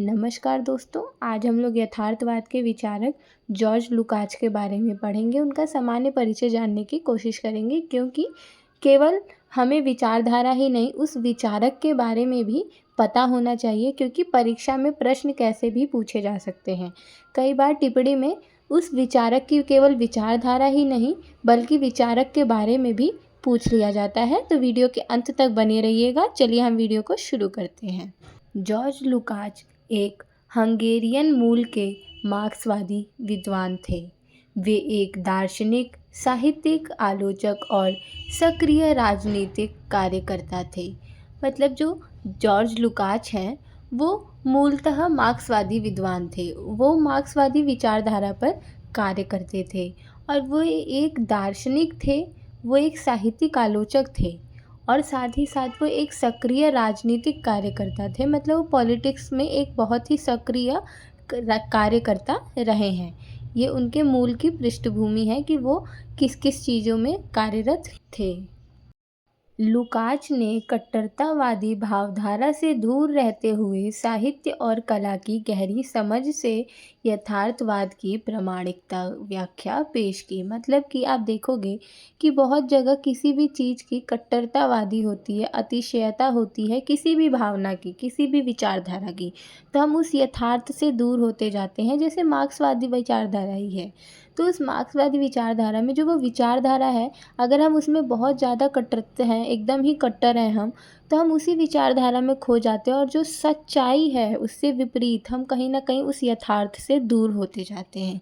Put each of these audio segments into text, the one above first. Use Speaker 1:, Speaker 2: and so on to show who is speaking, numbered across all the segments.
Speaker 1: नमस्कार दोस्तों, आज हम लोग यथार्थवाद के विचारक जॉर्ज लुकाच के बारे में पढ़ेंगे। उनका सामान्य परिचय जानने की कोशिश करेंगे क्योंकि केवल हमें विचारधारा ही नहीं, उस विचारक के बारे में भी पता होना चाहिए क्योंकि परीक्षा में प्रश्न कैसे भी पूछे जा सकते हैं। कई बार टिप्पणी में उस विचारक की केवल विचारधारा ही नहीं बल्कि विचारक के बारे में भी पूछ लिया जाता है। तो वीडियो के अंत तक बने रहिएगा। चलिए हम वीडियो को शुरू करते हैं। जॉर्ज लुकाच एक हंगेरियन मूल के मार्क्सवादी विद्वान थे। वे एक दार्शनिक, साहित्यिक, आलोचक और सक्रिय राजनीतिक कार्यकर्ता थे। मतलब जो जॉर्ज लुकाच हैं वो मूलतः मार्क्सवादी विद्वान थे। वो मार्क्सवादी विचारधारा पर कार्य करते थे और वो एक दार्शनिक थे, वो एक साहित्यिक आलोचक थे और साथ ही साथ वो एक सक्रिय राजनीतिक कार्यकर्ता थे। मतलब वो पॉलिटिक्स में एक बहुत ही सक्रिय कार्यकर्ता रहे हैं। ये उनके मूल की पृष्ठभूमि है कि वो किस किस चीज़ों में कार्यरत थे। लुकाच ने कट्टरतावादी भावधारा से दूर रहते हुए साहित्य और कला की गहरी समझ से यथार्थवाद की प्रामाणिकता व्याख्या पेश की। मतलब कि आप देखोगे कि बहुत जगह किसी भी चीज़ की कट्टरतावादी होती है, अतिशयता होती है किसी भी भावना की, किसी भी विचारधारा की, तो हम उस यथार्थ से दूर होते जाते हैं। जैसे मार्क्सवादी विचारधारा ही है, तो उस मार्क्सवादी विचारधारा में जो वो विचारधारा है, अगर हम उसमें बहुत ज़्यादा कट्टर हैं, एकदम ही कट्टर हैं हम, तो हम उसी विचारधारा में खो जाते हैं और जो सच्चाई है उससे विपरीत हम कहीं ना कहीं उस यथार्थ से दूर होते जाते हैं।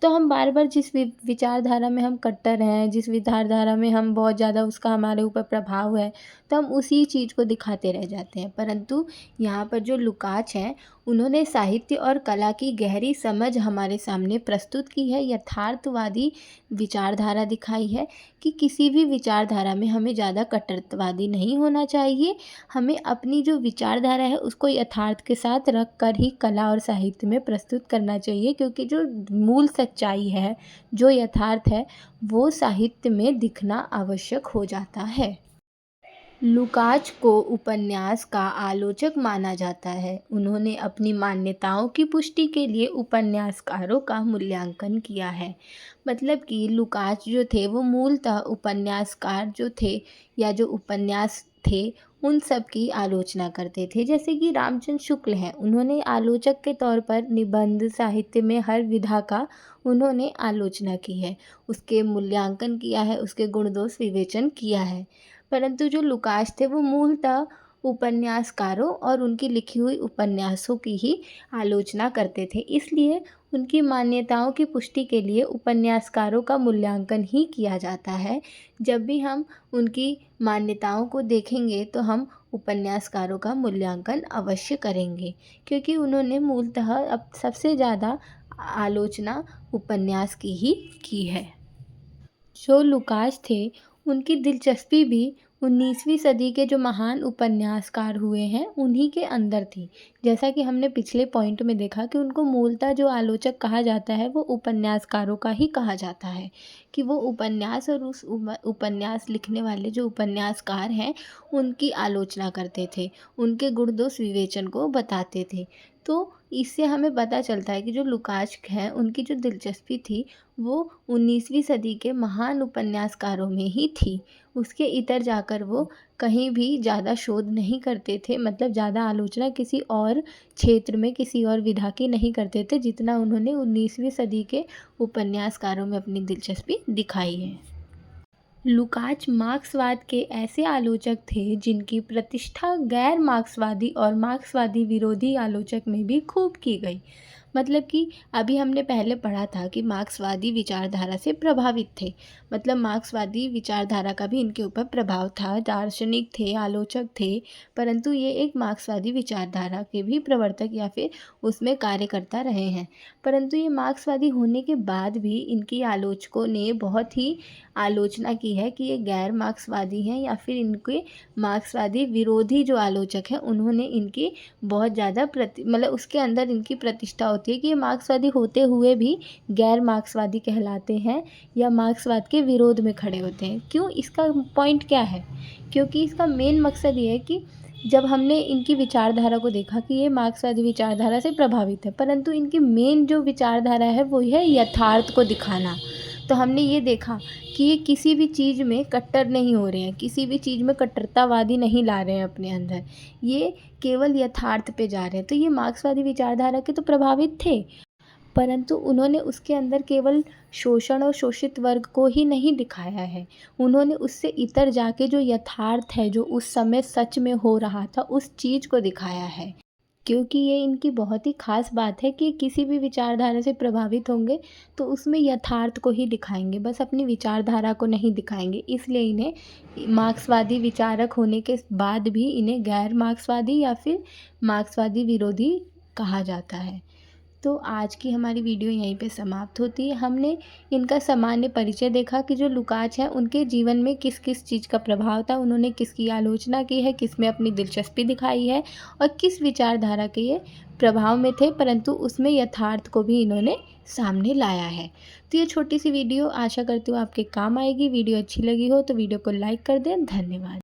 Speaker 1: तो हम बार बार जिस विचारधारा में हम कट्टर हैं, जिस विचारधारा में हम बहुत ज़्यादा उसका हमारे ऊपर प्रभाव है, तो हम उसी चीज़ को दिखाते रह जाते हैं। परंतु यहाँ पर जो लुकाच हैं, उन्होंने साहित्य और कला की गहरी समझ हमारे सामने प्रस्तुत की है, यथार्थवादी विचारधारा दिखाई है कि किसी भी विचारधारा में हमें ज़्यादा कट्टरवादी नहीं होना चाहिए। हमें अपनी जो विचारधारा है उसको यथार्थ के साथ रख कर ही कला और साहित्य में प्रस्तुत करना चाहिए, क्योंकि जो मूल सच्चाई है, जो यथार्थ है, वो साहित्य में दिखना आवश्यक हो जाता है। लुकाच को उपन्यास का आलोचक माना जाता है। उन्होंने अपनी मान्यताओं की पुष्टि के लिए उपन्यासकारों का मूल्यांकन किया है। मतलब कि लुकाच जो थे वो मूलतः उपन्यासकार जो थे या जो उपन्यास थे उन सब की आलोचना करते थे। जैसे कि रामचंद्र शुक्ल हैं, उन्होंने आलोचक के तौर पर निबंध साहित्य में हर विधा का उन्होंने आलोचना की है, उसके मूल्यांकन किया है, उसके गुण दोष विवेचन किया है। परंतु जो लुकाच थे वो मूलतः उपन्यासकारों और उनकी लिखी हुई उपन्यासों की ही आलोचना करते थे। इसलिए उनकी मान्यताओं की पुष्टि के लिए उपन्यासकारों का मूल्यांकन ही किया जाता है। जब भी हम उनकी मान्यताओं को देखेंगे तो हम उपन्यासकारों का मूल्यांकन अवश्य करेंगे, क्योंकि उन्होंने मूलतः अब सबसे ज़्यादा आलोचना उपन्यास की ही की है। जो लुकाच थे उनकी दिलचस्पी भी 19वीं सदी के जो महान उपन्यासकार हुए हैं उन्हीं के अंदर थी। जैसा कि हमने पिछले पॉइंट में देखा कि उनको मूलतः जो आलोचक कहा जाता है वो उपन्यासकारों का ही कहा जाता है, कि वो उपन्यास और उस उपन्यास लिखने वाले जो उपन्यासकार हैं उनकी आलोचना करते थे, उनके गुण दोष विवेचन को बताते थे। तो इससे हमें पता चलता है कि जो लुकाच हैं उनकी जो दिलचस्पी थी वो 19वीं सदी के महान उपन्यासकारों में ही थी। उसके इतर जाकर वो कहीं भी ज़्यादा शोध नहीं करते थे, मतलब ज़्यादा आलोचना किसी और क्षेत्र में, किसी और विधा की नहीं करते थे, जितना उन्होंने 19वीं सदी के उपन्यासकारों में अपनी दिलचस्पी दिखाई है। लुकाच मार्क्सवाद के ऐसे आलोचक थे जिनकी प्रतिष्ठा गैर मार्क्सवादी और मार्क्सवादी विरोधी आलोचक में भी खूब की गई। मतलब कि अभी हमने पहले पढ़ा था कि मार्क्सवादी विचारधारा से प्रभावित थे, मतलब मार्क्सवादी विचारधारा का भी इनके ऊपर प्रभाव था, दार्शनिक थे, आलोचक थे, परंतु ये एक मार्क्सवादी विचारधारा के भी प्रवर्तक या फिर उसमें कार्यकर्ता रहे हैं। परंतु ये मार्क्सवादी होने के बाद भी इनकी आलोचकों ने बहुत ही आलोचना की है कि ये गैर मार्क्सवादी हैं या फिर इनके मार्क्सवादी विरोधी जो आलोचक हैं उन्होंने इनकी बहुत ज़्यादा मतलब उसके अंदर इनकी प्रतिष्ठा होती है कि ये मार्क्सवादी होते हुए भी गैर मार्क्सवादी कहलाते हैं या मार्क्सवाद के विरोध में खड़े होते हैं। क्यों? इसका पॉइंट क्या है? क्योंकि इसका मेन मकसद ये है कि जब हमने इनकी विचारधारा को देखा कि ये मार्क्सवादी विचारधारा से प्रभावित है, परंतु इनकी मेन जो विचारधारा है वो है यथार्थ को दिखाना। तो हमने ये देखा कि ये किसी भी चीज़ में कट्टर नहीं हो रहे हैं, किसी भी चीज़ में कट्टरतावादी नहीं ला रहे हैं अपने अंदर, ये केवल यथार्थ पे जा रहे हैं। तो ये मार्क्सवादी विचारधारा के तो प्रभावित थे, परंतु उन्होंने उसके अंदर केवल शोषण और शोषित वर्ग को ही नहीं दिखाया है। उन्होंने उससे इतर जाके जो यथार्थ है, जो उस समय सच में हो रहा था, उस चीज़ को दिखाया है। क्योंकि ये इनकी बहुत ही ख़ास बात है कि किसी भी विचारधारा से प्रभावित होंगे तो उसमें यथार्थ को ही दिखाएँगे, बस अपनी विचारधारा को नहीं दिखाएँगे। इसलिए इन्हें मार्क्सवादी विचारक होने के बाद भी इन्हें गैर मार्क्सवादी या फिर मार्क्सवादी विरोधी कहा जाता है। तो आज की हमारी वीडियो यहीं पे समाप्त होती है। हमने इनका सामान्य परिचय देखा कि जो लुकाच हैं उनके जीवन में किस किस चीज़ का प्रभाव था, उन्होंने किसकी आलोचना की है, किस में अपनी दिलचस्पी दिखाई है और किस विचारधारा के ये प्रभाव में थे, परंतु उसमें यथार्थ को भी इन्होंने सामने लाया है। तो ये छोटी सी वीडियो आशा करती हूँ आपके काम आएगी। वीडियो अच्छी लगी हो तो वीडियो को लाइक कर दें। धन्यवाद।